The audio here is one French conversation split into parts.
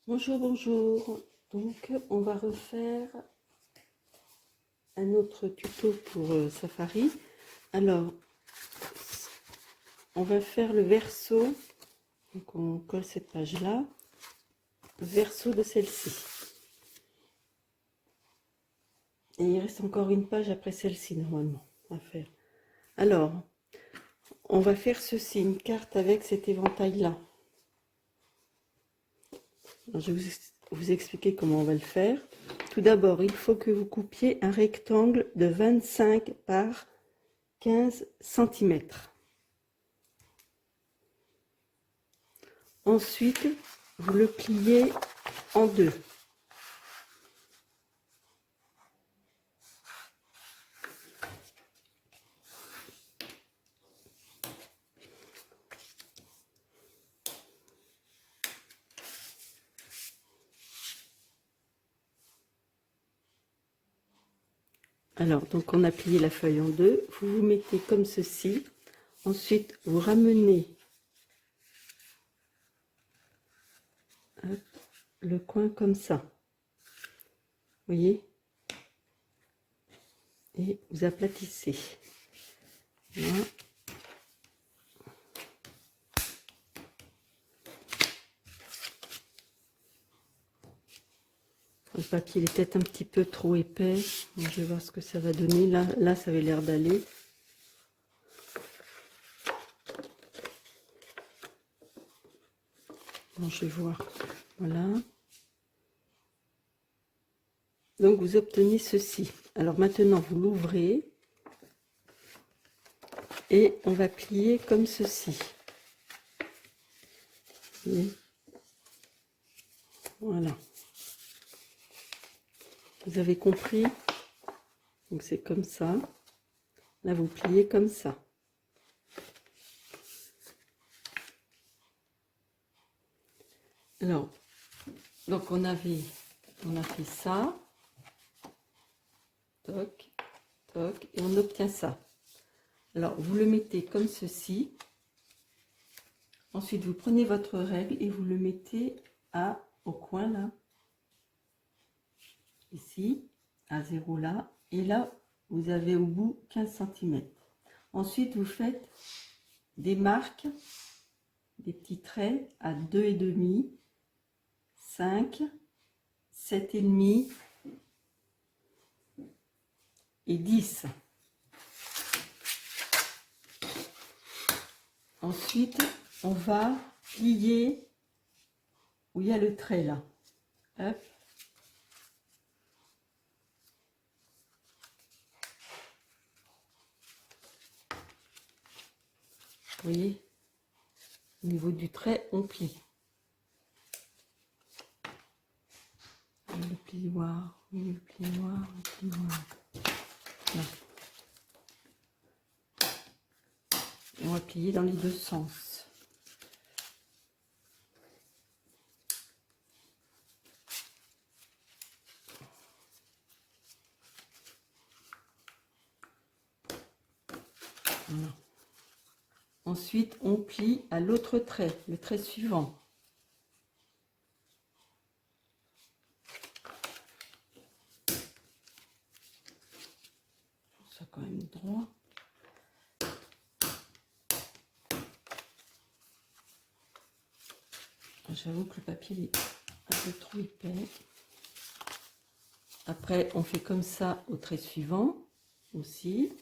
Bonjour, bonjour. Donc, on va refaire un autre tuto pour Safari. Alors, on va faire le verso. Donc, on colle cette page-là. Le verso de celle-ci. Et il reste encore une page après celle-ci, normalement, à faire. Alors, on va faire ceci, une carte avec cet éventail-là. Je vais vous expliquer comment on va le faire. Tout d'abord, il faut que vous coupiez un rectangle de 25 par 15 cm. Ensuite, vous le pliez en deux. Alors, donc on a plié la feuille en deux. Vous vous mettez comme ceci. Ensuite, vous ramenez le coin comme ça. Vous voyez? Et vous aplatissez. Voilà. Le papier il est peut-être un petit peu trop épais. Donc, je vais voir ce que ça va donner. Là ça avait l'air d'aller. Bon, je vais voir. Voilà. Donc vous obtenez ceci. Alors maintenant vous l'ouvrez et on va plier comme ceci. Et voilà. Vous avez compris? Donc c'est comme ça. Là vous pliez comme ça. Alors, donc on a fait ça. Toc, toc, et on obtient ça. Alors vous le mettez comme ceci. Ensuite vous prenez votre règle et vous le mettez au coin là. Ici, à 0 là. Et là, vous avez au bout 15 cm. Ensuite, vous faites des marques, des petits traits à 2,5, 5, 7,5 et 10. Ensuite, on va plier où il y a le trait là. Hop. Vous voyez, au niveau du trait, on plie. Le plioir, le plioir, le plioir. Là. Et on va plier dans les deux sens. Voilà. Ensuite, on plie à l'autre trait, le trait suivant. Ça quand même droit. J'avoue que le papier est un peu trop épais. Après, on fait comme ça au trait suivant aussi.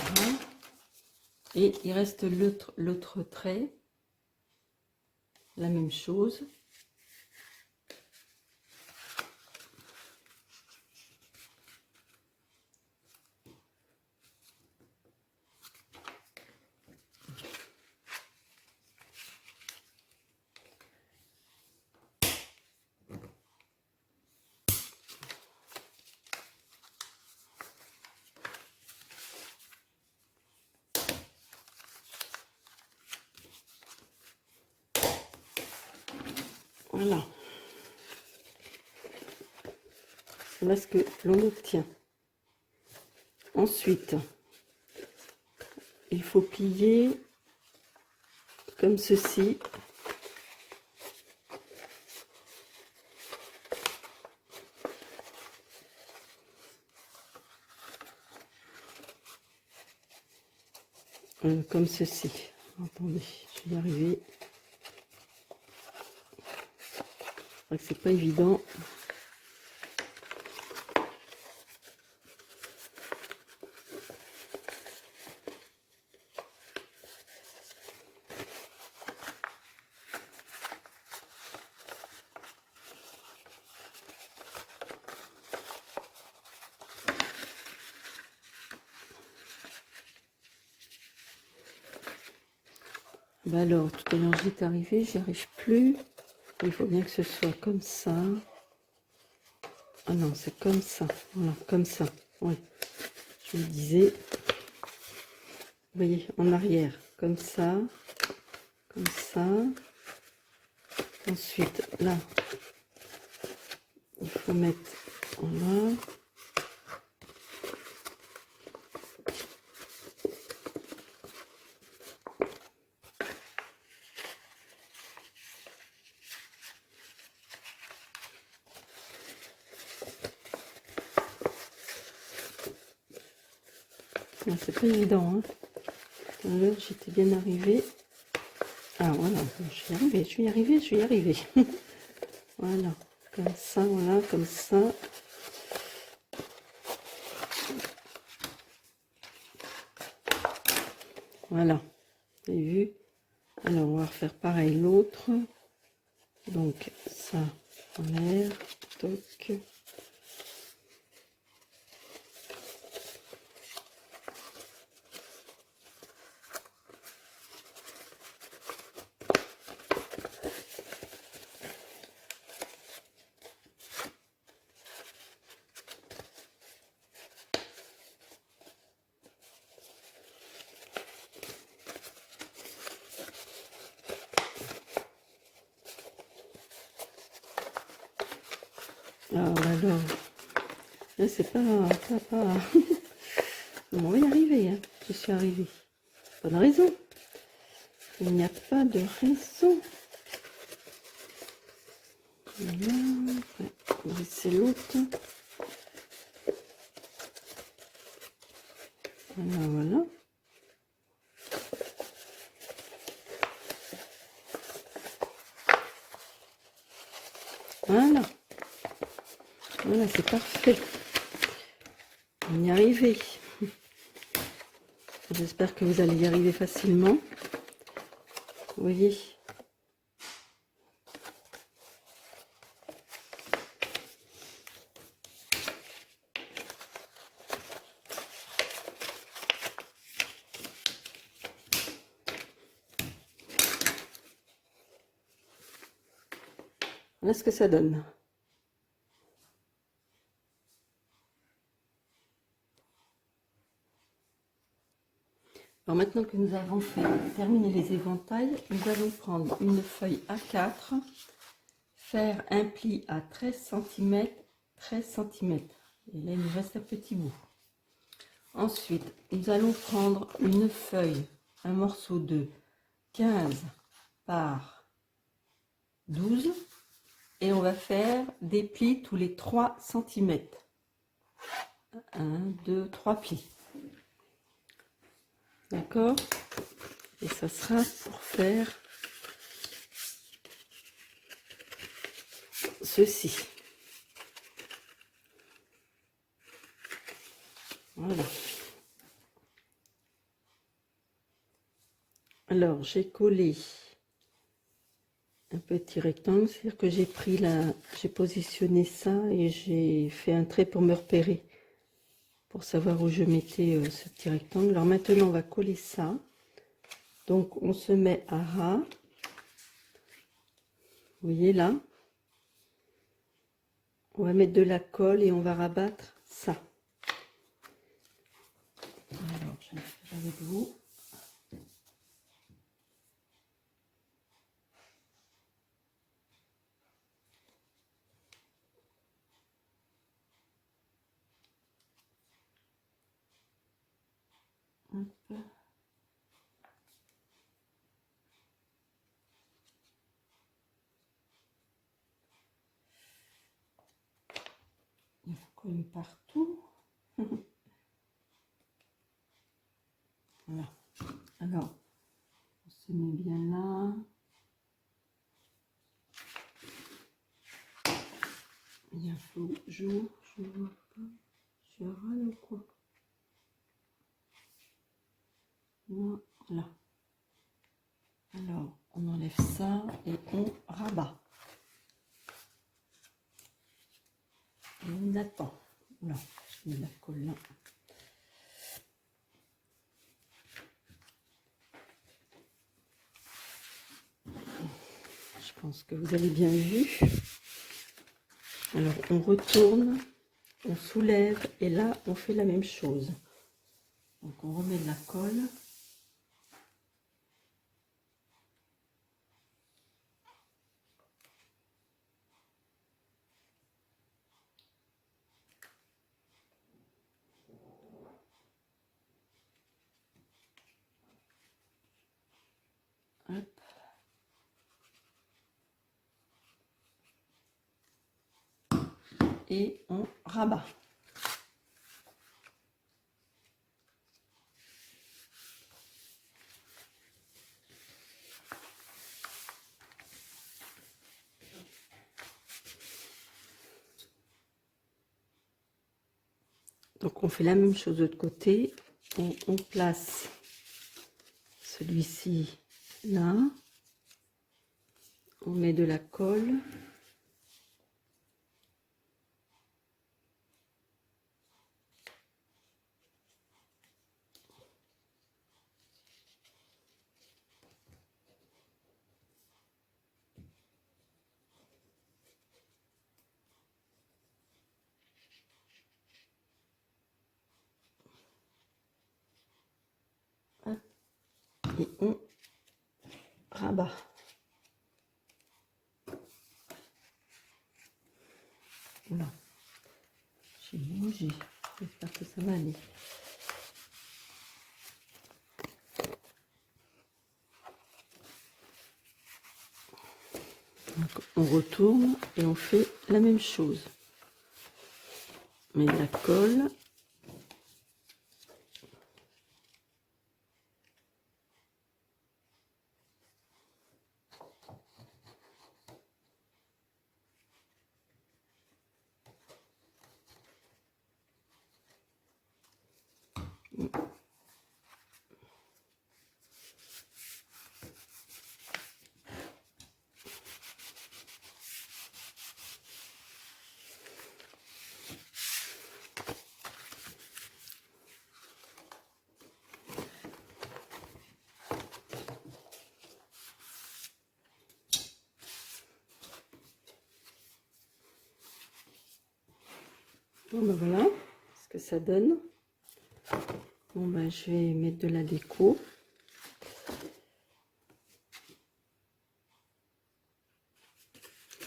Voilà. Et il reste l'autre trait. La même chose. Voilà. Voilà ce que l'on obtient. Ensuite, il faut plier comme ceci. Comme ceci. Attendez, je vais y arriver. C'est vrai que c'est pas évident. Bah alors, tout à l'heure j'étais arrivée, j'y arrive plus. Il faut bien que ce soit comme ça. Ah non, c'est comme ça. Voilà, comme ça. Oui, je le disais. Vous voyez, en arrière, comme ça. Comme ça. Ensuite, là, il faut mettre, voilà. C'est pas évident, hein. Tout à l'heure, j'étais bien arrivée. Ah voilà, je vais y arriver, je vais y arriver, je vais y arriver. Voilà, comme ça, voilà, comme ça. Voilà, vous avez vu? Alors, on va refaire pareil l'autre. Donc, ça en l'air, toc. Alors, là, c'est pas... On va y arriver, hein. Je suis arrivée. Pas de raison. Il n'y a pas de raison. Voilà, c'est l'autre. Voilà, voilà. Voilà. Voilà, c'est parfait. On y est arrivé. J'espère que vous allez y arriver facilement. Vous voyez. Voilà ce que ça donne. Alors maintenant que nous avons terminé les éventails, nous allons prendre une feuille A4, faire un pli à 13 cm, 13 cm. Et là, il nous reste un petit bout. Ensuite, nous allons prendre une feuille, un morceau de 15 par 12 et on va faire des plis tous les 3 cm. 1, 2, 3 plis. D'accord? Et ça sera pour faire ceci. Voilà. Alors, j'ai collé un petit rectangle, c'est-à-dire que j'ai pris j'ai positionné ça et j'ai fait un trait pour me repérer, pour savoir où je mettais ce petit rectangle. Alors maintenant, on va coller ça. Donc, on se met à ras. Vous voyez là? On va mettre de la colle et on va rabattre ça. Alors, je vais le faire avec vous. coller partout. Voilà. Alors, on se met bien là. Il y a flou, je vois pas. Je râle ou quoi? Voilà. Alors, on enlève ça et on rabat. Et on attend. Là, je mets la colle là. Je pense que vous avez bien vu. Alors, on retourne, on soulève et là, on fait la même chose. Donc, on remet de la colle. Hop. Et on rabat. Donc on fait la même chose de l'autre côté. On place celui-ci là. On met de la colle. Et on rabat. Voilà. J'ai mangé. J'espère que ça va aller. Donc, on retourne et on fait la même chose. On met de la colle. Bon ben voilà ce que ça donne. Bon ben je vais mettre de la déco.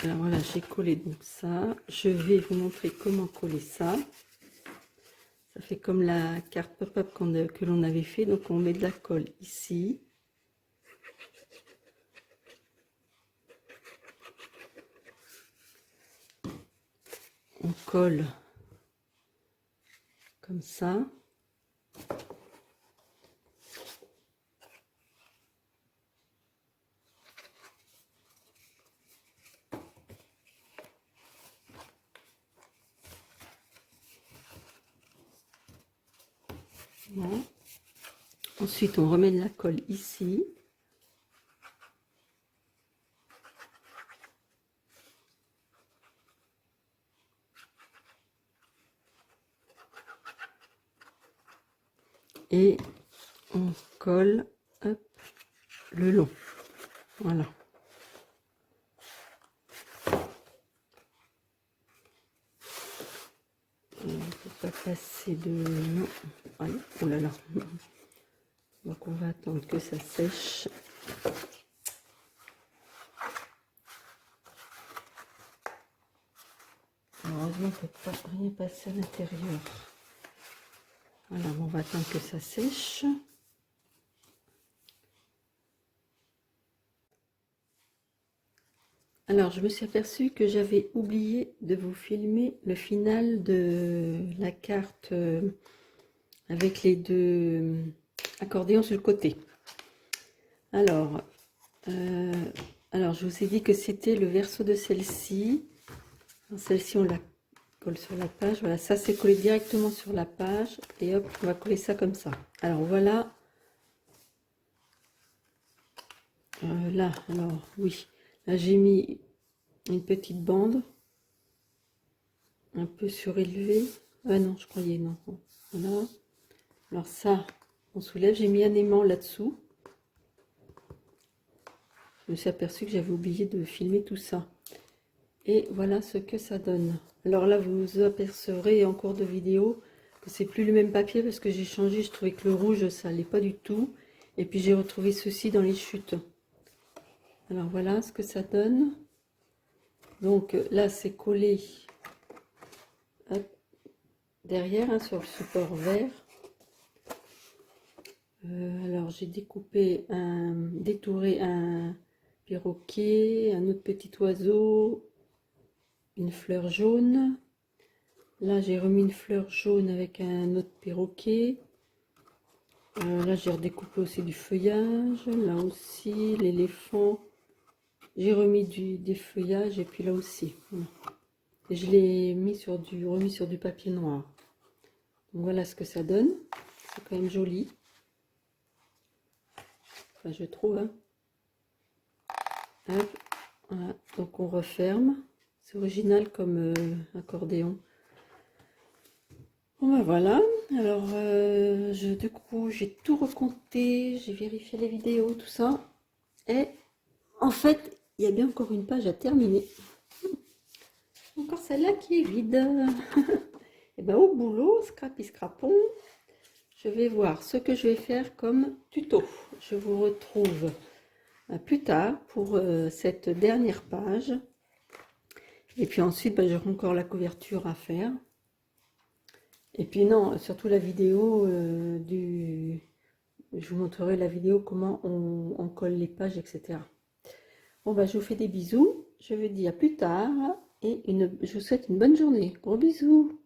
Alors voilà, j'ai collé donc ça. Je vais vous montrer comment coller ça. Ça fait comme la carte pop-up que l'on avait fait. Donc on met de la colle ici. On colle comme ça. Voilà. Ensuite, on remet de la colle ici. Et on colle, hop, le long. Voilà. On ne peut pas passer de... Non. Allez, oh là là. Donc on va attendre que ça sèche. Heureusement, on ne peut pas rien passer à l'intérieur. Voilà, on va attendre que ça sèche. Alors, je me suis aperçue que j'avais oublié de vous filmer le final de la carte avec les deux accordéons sur le côté. Alors, euh, je vous ai dit que c'était le verso de celle-ci. Celle-ci, on la colle sur la page. Voilà, ça c'est collé directement sur la page. Et hop, on va coller ça comme ça. Alors voilà. Là, alors oui. Là, j'ai mis une petite bande. Un peu surélevée. Ah non, je croyais, non. Voilà. Alors ça, on soulève. J'ai mis un aimant là-dessous. Je me suis aperçue que j'avais oublié de filmer tout ça. Et voilà ce que ça donne. Alors là, vous apercevrez en cours de vidéo que c'est plus le même papier parce que j'ai changé. Je trouvais que le rouge, ça allait pas du tout. Et puis j'ai retrouvé ceci dans les chutes. Alors voilà ce que ça donne. Donc là, c'est collé hop, derrière hein, sur le support vert. Alors j'ai détouré un perroquet, un autre petit oiseau, une fleur jaune. Là j'ai remis une fleur jaune avec un autre perroquet. Là j'ai redécoupé aussi du feuillage. Là aussi l'éléphant. J'ai remis des feuillages et puis là aussi. Voilà. Et je l'ai remis sur du papier noir. Donc voilà ce que ça donne. C'est quand même joli. Enfin, je trouve. Hein. Hop, voilà. Donc on referme. C'est original comme accordéon. Bon ben voilà. Alors du coup j'ai tout recompté. J'ai vérifié les vidéos, tout ça. Et en fait, il y a bien encore une page à terminer. Encore celle-là qui est vide. Et ben au boulot, scrapi scrapon. Je vais voir ce que je vais faire comme tuto. Je vous retrouve plus tard pour cette dernière page. Et puis ensuite, ben, j'aurai encore la couverture à faire. Et puis non, surtout la vidéo je vous montrerai la vidéo comment on colle les pages, etc. Bon ben, je vous fais des bisous. Je vous dis à plus tard et je vous souhaite une bonne journée. Gros bisous.